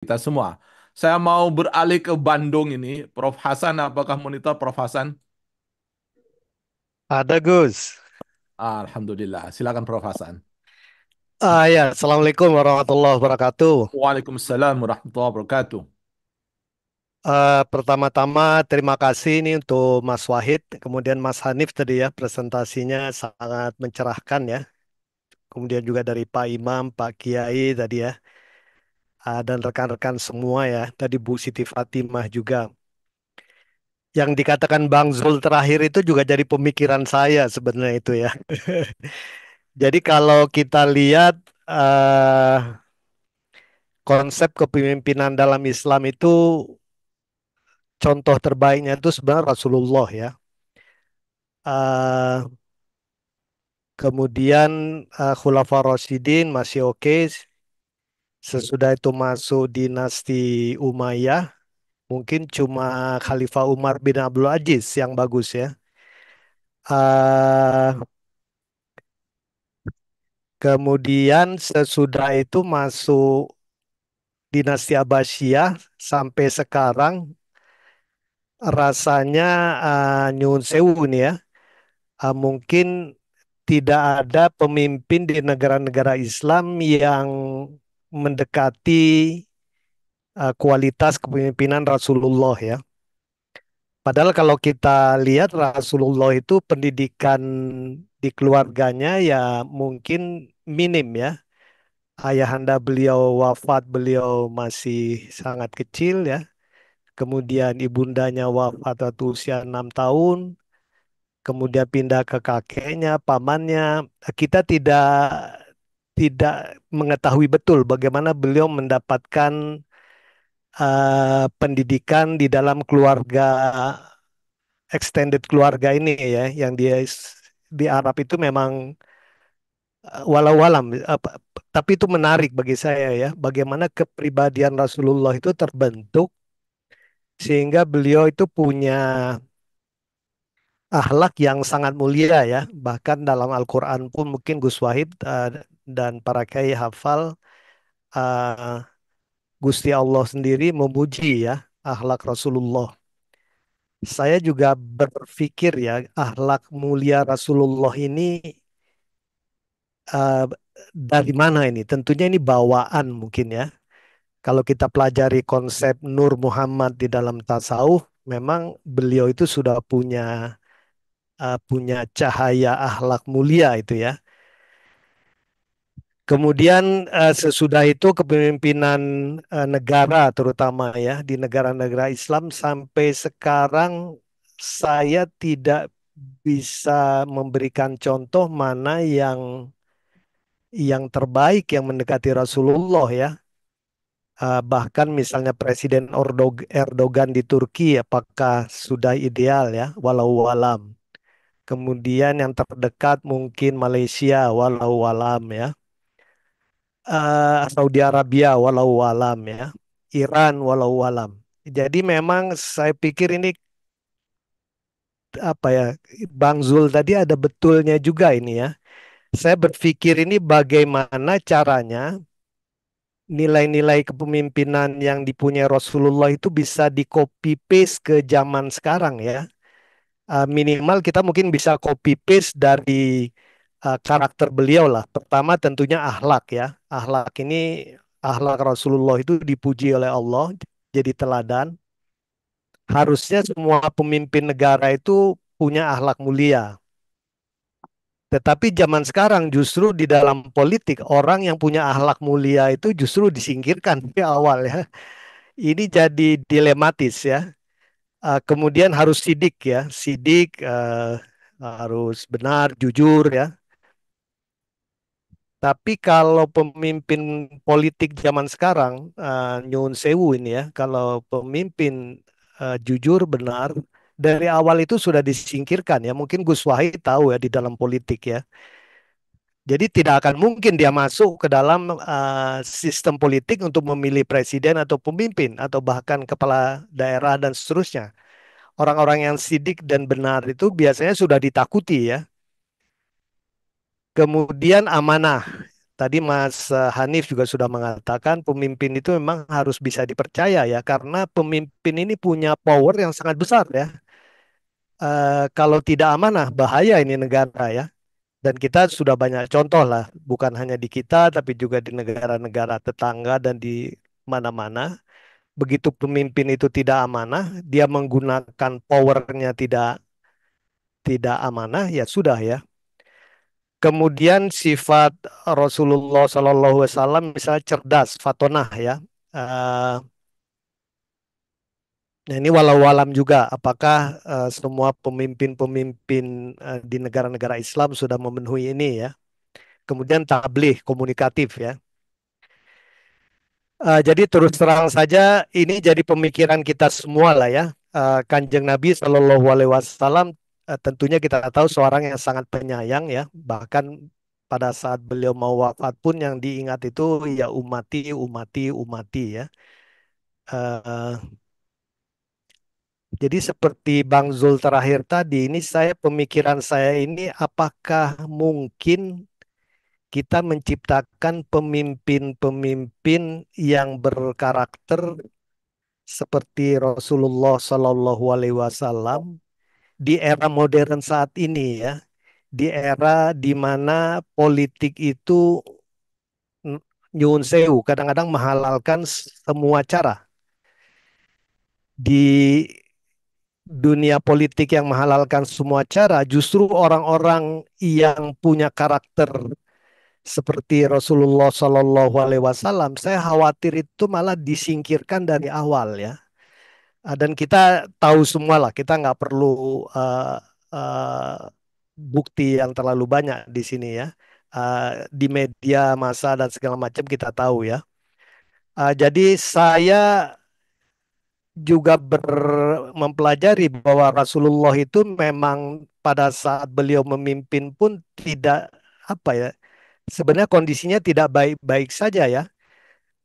Kita semua. Saya mau beralih ke Bandung ini. Prof Hasan, apakah monitor Prof Hasan? Ada Gus. Alhamdulillah. Silakan Prof Hasan. Ya, Assalamualaikum warahmatullahi wabarakatuh. Waalaikumsalam warahmatullahi wabarakatuh. Pertama-tama terima kasih nih untuk Mas Wahid, kemudian Mas Hanif tadi ya presentasinya sangat mencerahkan ya. Kemudian juga dari Pak Imam, Pak Kiai tadi ya, dan rekan-rekan semua ya. Tadi Bu Siti Fatimah juga. Yang dikatakan Bang Zul terakhir itu juga jadi pemikiran saya sebenarnya itu ya. Jadi kalau kita lihat eh, konsep kepemimpinan dalam Islam itu contoh terbaiknya itu sebenarnya Rasulullah ya. Eh, Kemudian Khulafa Rasyidin masih oke. Sesudah itu masuk dinasti Umayyah, mungkin cuma Khalifah Umar bin Abdul Aziz yang bagus ya. Eh, Kemudian sesudah itu masuk dinasti Abbasiyah sampai sekarang rasanya nyun sewu nih ya. Mungkin tidak ada pemimpin di negara-negara Islam yang mendekati kualitas kepemimpinan Rasulullah ya. Padahal kalau kita lihat Rasulullah itu pendidikan di keluarganya ya mungkin minim ya. Ayahanda beliau wafat, beliau masih sangat kecil ya. Kemudian ibundanya wafat waktu usia 6 tahun. Kemudian pindah ke kakeknya, pamannya. Kita tidak mengetahui betul bagaimana beliau mendapatkan pendidikan di dalam keluarga extended keluarga ini ya, yang dia di Arab itu memang walau alam, tapi itu menarik bagi saya ya, bagaimana kepribadian Rasulullah itu terbentuk sehingga beliau itu punya akhlak yang sangat mulia ya, bahkan dalam Al-Quran pun mungkin Gus Wahid dan para kiai hafal uh, Gusti Allah sendiri memuji ya akhlak Rasulullah. Saya juga berpikir ya, akhlak mulia Rasulullah ini eh, dari mana ini? Tentunya ini bawaan mungkin ya. Kalau kita pelajari konsep Nur Muhammad di dalam tasawuf, memang beliau itu sudah punya cahaya akhlak mulia itu ya. Kemudian sesudah itu kepemimpinan negara terutama ya di negara-negara Islam sampai sekarang saya tidak bisa memberikan contoh mana yang terbaik yang mendekati Rasulullah ya. Bahkan misalnya Presiden Erdogan di Turki apakah sudah ideal ya walau alam. Kemudian yang terdekat mungkin Malaysia walau alam ya. Saudi Arabia walau alam ya. Iran walau alam. Jadi memang saya pikir ini apa ya, Bang Zul tadi ada betulnya juga ini ya. Saya berpikir ini bagaimana caranya nilai-nilai kepemimpinan yang dipunyai Rasulullah itu bisa di copy paste ke zaman sekarang ya. Minimal kita mungkin bisa copy paste dari karakter beliau lah. Pertama tentunya akhlak ya. Akhlak ini akhlak Rasulullah itu dipuji oleh Allah jadi teladan. Harusnya semua pemimpin negara itu punya akhlak mulia. Tetapi zaman sekarang justru di dalam politik orang yang punya akhlak mulia itu justru disingkirkan di awal ya. Ini jadi dilematis ya. Kemudian harus sidik ya, sidik harus benar, jujur ya. Tapi kalau pemimpin politik zaman sekarang, nyun sewu ini ya, kalau pemimpin jujur, benar, dari awal itu sudah disingkirkan ya. Mungkin Gus Wahid tahu ya di dalam politik ya. Jadi tidak akan mungkin dia masuk ke dalam sistem politik untuk memilih presiden atau pemimpin atau bahkan kepala daerah dan seterusnya. Orang-orang yang sidik dan benar itu biasanya sudah ditakuti ya. Kemudian amanah. tadi Mas Hanif juga sudah mengatakan pemimpin itu memang harus bisa dipercaya ya, karena pemimpin ini punya power yang sangat besar ya. Kalau tidak amanah, bahaya ini negara ya. Dan kita sudah banyak contoh lah, bukan hanya di kita, tapi juga di negara-negara tetangga dan di mana-mana. Begitu pemimpin itu tidak amanah, dia menggunakan powernya tidak amanah, ya sudah ya. Kemudian sifat Rasulullah Shallallahu Alaihi Wasallam misalnya cerdas, fatonah ya. Eh, nah ini walau alam juga, apakah semua pemimpin-pemimpin di negara-negara Islam sudah memenuhi ini ya. Kemudian tabligh, komunikatif ya. Jadi terus terang saja ini jadi pemikiran kita semua lah ya. Kanjeng Nabi Shallallahu Alaihi Wasallam tentunya kita tahu seorang yang sangat penyayang ya. Bahkan pada saat beliau mau wafat pun yang diingat itu ya umati, umati, umati ya. Eh, jadi seperti Bang Zul terakhir tadi ini pemikiran saya ini apakah mungkin kita menciptakan pemimpin-pemimpin yang berkarakter seperti Rasulullah Shallallahu Alaihi Wasallam di era modern saat ini ya, di era di mana politik itu nyuwun sewu, kadang-kadang menghalalkan semua cara. Di dunia politik yang menghalalkan semua cara, justru orang-orang yang punya karakter seperti Rasulullah Shallallahu Alaihi Wasallam, saya khawatir itu malah disingkirkan dari awal ya. Dan kita tahu semua lah, kita nggak perlu uh, uh, bukti yang terlalu banyak di sini ya. Di media massa dan segala macam kita tahu ya. Jadi saya juga mempelajari bahwa Rasulullah itu memang pada saat beliau memimpin pun tidak apa ya, sebenarnya kondisinya tidak baik-baik saja ya.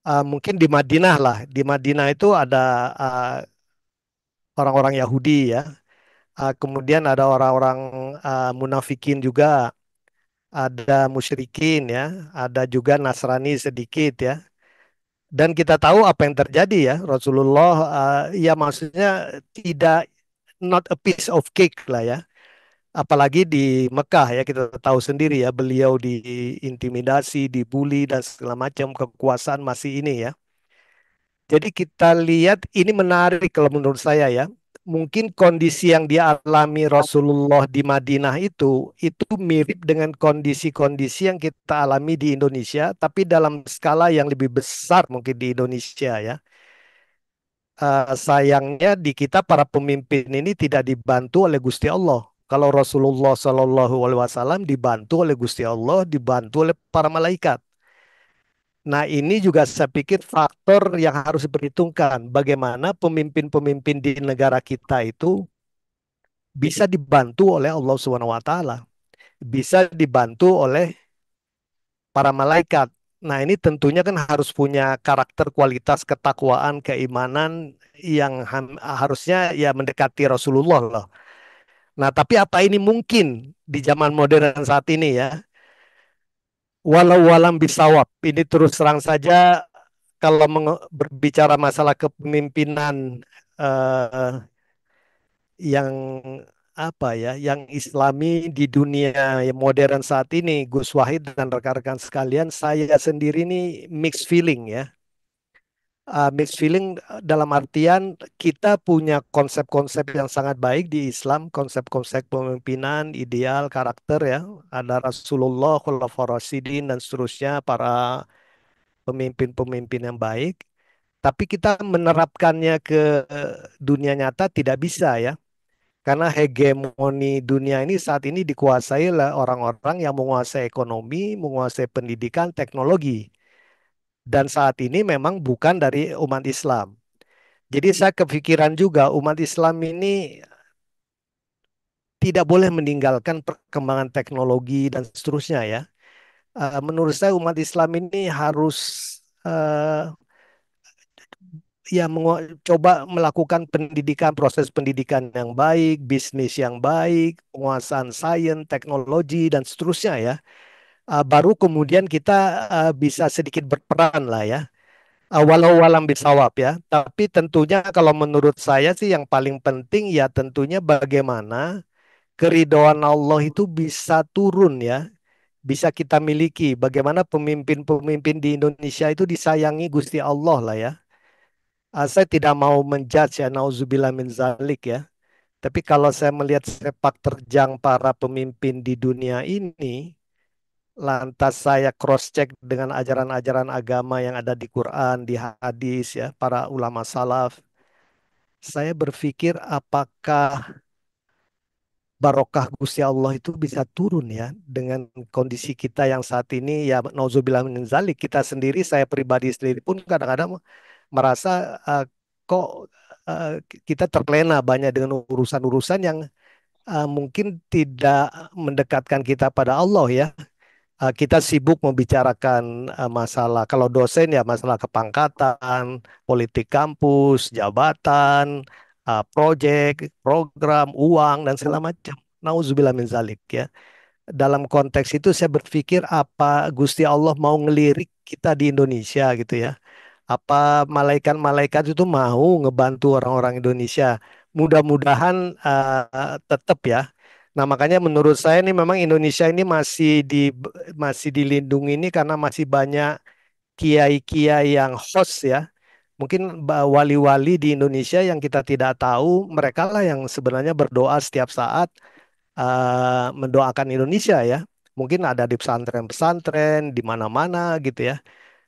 Mungkin di Madinah lah, di Madinah itu ada uh, orang-orang Yahudi ya. Kemudian ada orang-orang munafikin juga, ada musyrikin ya, ada juga Nasrani sedikit ya. Dan kita tahu apa yang terjadi ya. Rasulullah ya maksudnya tidak, not a piece of cake lah ya. Apalagi di Mekah ya, kita tahu sendiri ya, beliau diintimidasi, dibully dan segala macam, kekuasaan masih ini ya. Jadi kita lihat ini menarik kalau menurut saya ya. Mungkin kondisi yang dialami Rasulullah di Madinah itu mirip dengan kondisi-kondisi yang kita alami di Indonesia, tapi dalam skala yang lebih besar mungkin di Indonesia ya. Sayangnya di kita para pemimpin ini tidak dibantu oleh Gusti Allah. Kalau Rasulullah Shallallahu Alaihi Wasallam dibantu oleh Gusti Allah, dibantu oleh para malaikat. Nah, ini juga saya pikir faktor yang harus diperhitungkan. Bagaimana pemimpin-pemimpin di negara kita itu bisa dibantu oleh Allah Subhanahu wa taala, bisa dibantu oleh para malaikat. Nah, ini tentunya kan harus punya karakter, kualitas, ketakwaan, keimanan yang harusnya ya mendekati Rasulullah loh. Nah, tapi apa ini mungkin di zaman modern saat ini ya? Walau walam bisawab, ini terus terang saja kalau berbicara masalah kepemimpinan eh, yang apa ya, yang Islami di dunia yang modern saat ini, Gus Wahid dan rekan-rekan sekalian, saya sendiri ini mixed feeling ya. Mixed feeling dalam artian kita punya konsep-konsep yang sangat baik di Islam, konsep-konsep pemimpinan, ideal, karakter ya. Ada Rasulullah, Khulafaur Rasyidin dan seterusnya, para pemimpin-pemimpin yang baik. Tapi kita menerapkannya ke dunia nyata tidak bisa ya. Karena hegemoni dunia ini saat ini dikuasai oleh orang-orang yang menguasai ekonomi, menguasai pendidikan, teknologi. Dan saat ini memang bukan dari umat Islam. Jadi saya kepikiran juga umat Islam ini tidak boleh meninggalkan perkembangan teknologi dan seterusnya ya. Menurut saya umat Islam ini harus eh, ya coba melakukan pendidikan, proses pendidikan yang baik, bisnis yang baik, penguasaan sains, teknologi dan seterusnya ya. baru kemudian kita bisa sedikit berperan lah ya. Walau walam bisawab ya. Tapi tentunya kalau menurut saya sih yang paling penting ya tentunya bagaimana keridhaan Allah itu bisa turun ya, bisa kita miliki. Bagaimana pemimpin-pemimpin di Indonesia itu disayangi Gusti Allah lah ya. Saya tidak mau menjudge ya, nauzubillah min zalik ya. Tapi kalau saya melihat sepak terjang para pemimpin di dunia ini, lantas saya cross check dengan ajaran-ajaran agama yang ada di Quran, di hadis ya, para ulama salaf. Saya berpikir apakah barokah Gusti Allah itu bisa turun ya dengan kondisi kita yang saat ini ya nauzubillah min zalik. Kita sendiri, saya pribadi sendiri pun kadang-kadang merasa kok eh, kita terlena banyak dengan urusan-urusan yang mungkin tidak mendekatkan kita pada Allah ya. Kita sibuk membicarakan masalah, kalau dosen ya masalah kepangkatan, politik kampus, jabatan, proyek, program, uang, dan segala macam. Nauzubillah min zalik ya. Dalam konteks itu saya berpikir apa Gusti Allah mau ngelirik kita di Indonesia gitu ya. Apa malaikat-malaikat itu mau ngebantu orang-orang Indonesia? Mudah-mudahan tetap ya. Nah, makanya menurut saya ini memang Indonesia ini masih dilindungi ini karena masih banyak kiai-kiai yang host ya. Mungkin wali-wali di Indonesia yang kita tidak tahu, mereka lah yang sebenarnya berdoa setiap saat mendoakan Indonesia ya. Mungkin ada di pesantren-pesantren di mana-mana gitu ya.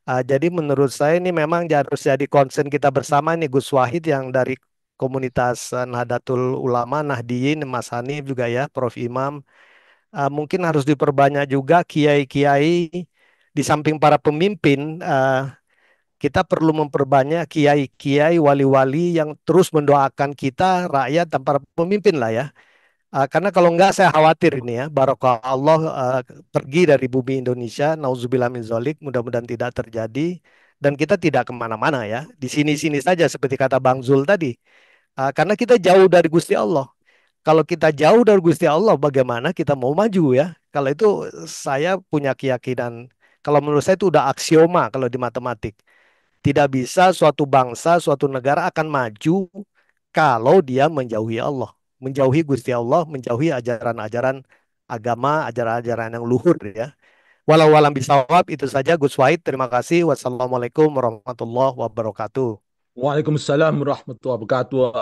Jadi menurut saya ini memang harus jadi concern kita bersama nih, Gus Wahid yang dari komunitas Nahdlatul Ulama, Nahdiyin, Mas Hanif juga ya, Prof Imam. Mungkin harus diperbanyak juga kiai-kiai di samping para pemimpin. Kita perlu memperbanyak kiai-kiai, wali-wali yang terus mendoakan kita, rakyat, dan para pemimpin lah ya. Karena kalau enggak saya khawatir ini ya, barokah Allah pergi dari bumi Indonesia, nauzubillah min dzalik, mudah-mudahan tidak terjadi, dan kita tidak kemana-mana ya, di sini-sini saja seperti kata Bang Zul tadi. Karena kita jauh dari Gusti Allah. Kalau kita jauh dari Gusti Allah, bagaimana kita mau maju ya? Kalau itu saya punya keyakinan, kalau menurut saya itu udah aksioma kalau di matematik. Tidak bisa suatu bangsa, suatu negara akan maju kalau dia menjauhi Allah, menjauhi Gusti Allah, menjauhi ajaran-ajaran agama, ajaran-ajaran yang luhur ya. Walau walam bisawab, itu saja Gus Wahid. Terima kasih. Wassalamualaikum warahmatullahi wabarakatuh. Waalaikumsalam warahmatullahi wabarakatuh.